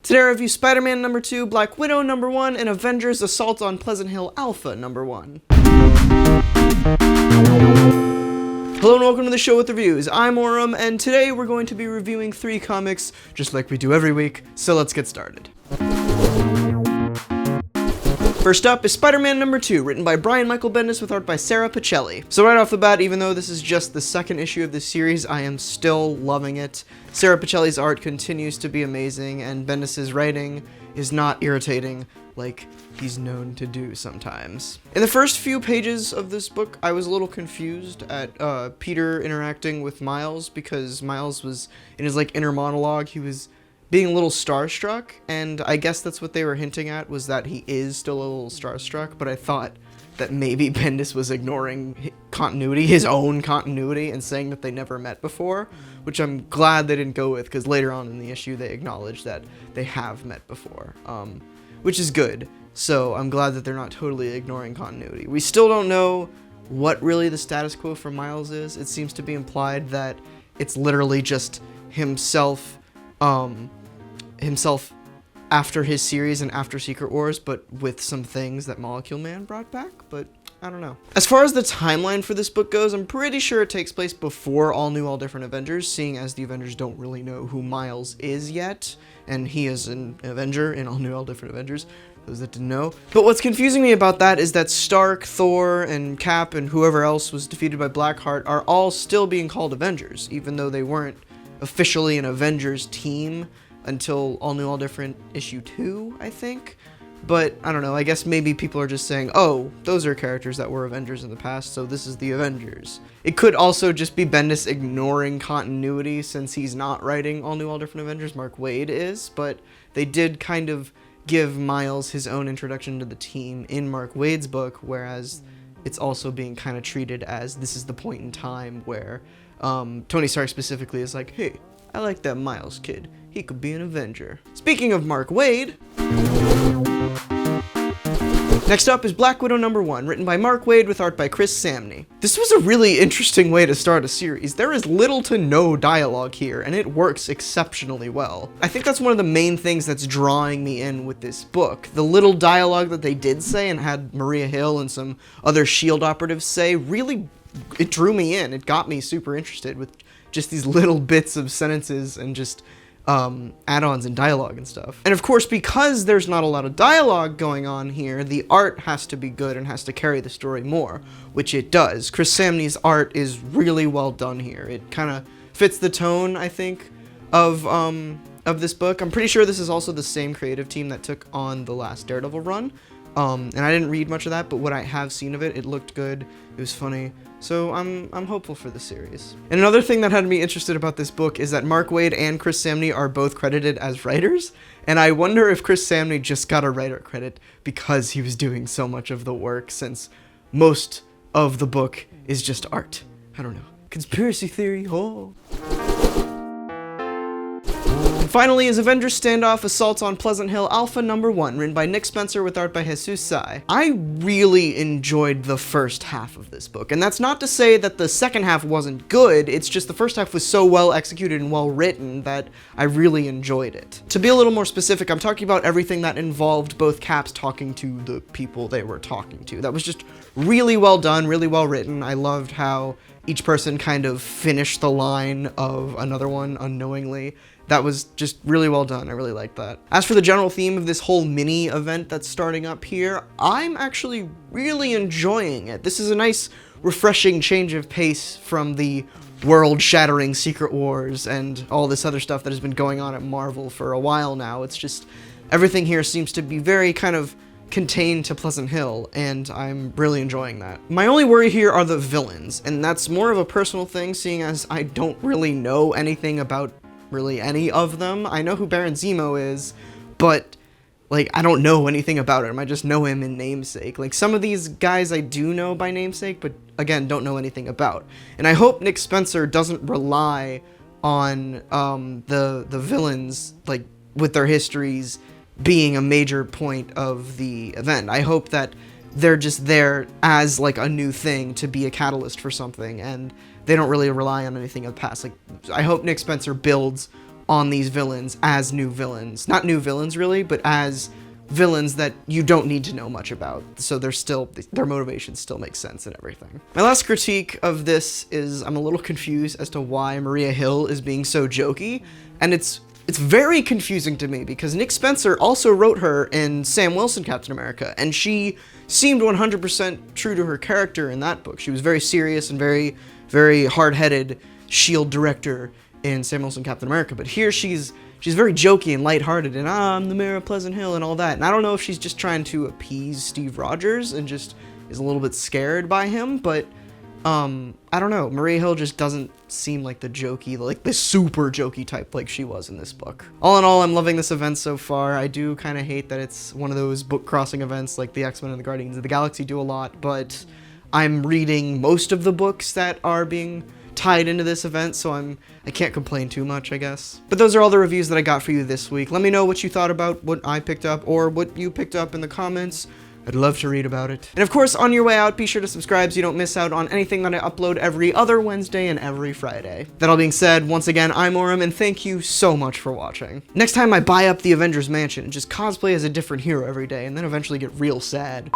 Today I review Spider-Man number 2, Black Widow number 1, and Avengers Assault on Pleasant Hill Alpha number 1. Hello and welcome to the show with reviews. I'm Auram, and today we're going to be reviewing 3 comics, just like we do every week, so let's get started. First up is Spider-Man number 2, written by Brian Michael Bendis with art by Sarah Pichelli. So right off the bat, even though this is just the second issue of this series, I am still loving it. Sarah Pichelli's art continues to be amazing, and Bendis' writing is not irritating like he's known to do sometimes. In the first few pages of this book, I was a little confused at Peter interacting with Miles, because Miles was, in his inner monologue, he was being a little starstruck, and I guess that's what they were hinting at, was that he is still a little starstruck, but I thought that maybe Bendis was ignoring continuity, his own continuity, and saying that they never met before, which I'm glad they didn't go with, because later on in the issue they acknowledge that they have met before, which is good. So I'm glad that they're not totally ignoring continuity. We still don't know what really the status quo for Miles is. It seems to be implied that it's literally just himself after his series and after Secret Wars, but with some things that Molecule Man brought back, but I don't know. As far as the timeline for this book goes, I'm pretty sure it takes place before All New, All Different Avengers, seeing as the Avengers don't really know who Miles is yet, and he is an Avenger in All New, All Different Avengers, those that didn't know. But what's confusing me about that is that Stark, Thor, and Cap, and whoever else was defeated by Blackheart are all still being called Avengers, even though they weren't officially an Avengers team until All New, All Different issue 2, I think. But I don't know, I guess maybe people are just saying, oh, those are characters that were Avengers in the past, so this is the Avengers. It could also just be Bendis ignoring continuity since he's not writing All New, All Different Avengers, Mark Waid is, but they did kind of give Miles his own introduction to the team in Mark Waid's book, whereas it's also being kind of treated as this is the point in time where Tony Stark specifically is like, hey, I like that Miles kid. He could be an Avenger. Speaking of Mark Waid, next up is Black Widow number 1, written by Mark Waid with art by Chris Samney. This was a really interesting way to start a series. There is little to no dialogue here, and it works exceptionally well. I think that's one of the main things that's drawing me in with this book. The little dialogue that they did say and had Maria Hill and some other S.H.I.E.L.D. operatives say really, it drew me in. It got me super interested with just these little bits of sentences and just add-ons and dialogue and stuff. And of course, because there's not a lot of dialogue going on here, the art has to be good and has to carry the story more, which it does. Chris Samney's art is really well done here. It kind of fits the tone, I think, of this book. I'm pretty sure this is also the same creative team that took on the last Daredevil run. And I didn't read much of that, but what I have seen of it, it looked good, it was funny, so I'm hopeful for the series. And another thing that had me interested about this book is that Mark Waid and Chris Samney are both credited as writers, and I wonder if Chris Samney just got a writer credit because he was doing so much of the work, since most of the book is just art. I don't know. Conspiracy theory, oh. Finally is Avengers Standoff Assault on Pleasant Hill Alpha number 1, written by Nick Spencer with art by Jesus Sai. I really enjoyed the first half of this book, and that's not to say that the second half wasn't good, it's just the first half was so well executed and well written that I really enjoyed it. To be a little more specific, I'm talking about everything that involved both Caps talking to the people they were talking to. That was just really well done, really well written. I loved how each person kind of finished the line of another one unknowingly. That was just really well done. I really liked that. As for the general theme of this whole mini event that's starting up here, I'm actually really enjoying it. This is a nice, refreshing change of pace from the world-shattering Secret Wars and all this other stuff that has been going on at Marvel for a while now. It's just, everything here seems to be very kind of contained to Pleasant Hill, and I'm really enjoying that. My only worry here are the villains, and that's more of a personal thing, seeing as I don't really know anything about really any of them. I know who Baron Zemo is, but I don't know anything about him. I just know him in namesake. Some of these guys I do know by namesake, but again, don't know anything about. And I hope Nick Spencer doesn't rely on the villains, with their histories being a major point of the event. I hope that they're just there as a new thing to be a catalyst for something, and they don't really rely on anything of the past. I hope Nick Spencer builds on these villains as new villains. Not new villains really, but as villains that you don't need to know much about. So their motivations still make sense and everything. My last critique of this is I'm a little confused as to why Maria Hill is being so jokey, and it's very confusing to me because Nick Spencer also wrote her in Sam Wilson Captain America, and she seemed 100% true to her character in that book. She was very serious and very, very hard-headed S.H.I.E.L.D. director in Sam Wilson Captain America, but here she's very jokey and lighthearted, and I'm the mayor of Pleasant Hill and all that. And I don't know if she's just trying to appease Steve Rogers and just is a little bit scared by him, but I don't know. Maria Hill just doesn't seem like the jokey, like the super jokey type like she was in this book. All in all, I'm loving this event so far. I do kind of hate that it's one of those book crossing events like the X-Men and the Guardians of the Galaxy do a lot, but I'm reading most of the books that are being tied into this event, so I can't complain too much, I guess. But those are all the reviews that I got for you this week. Let me know what you thought about what I picked up or what you picked up in the comments. I'd love to read about it. And of course, on your way out, be sure to subscribe so you don't miss out on anything that I upload every other Wednesday and every Friday. That all being said, once again, I'm Auram, and thank you so much for watching. Next time I buy up the Avengers mansion and just cosplay as a different hero every day, and then eventually get real sad.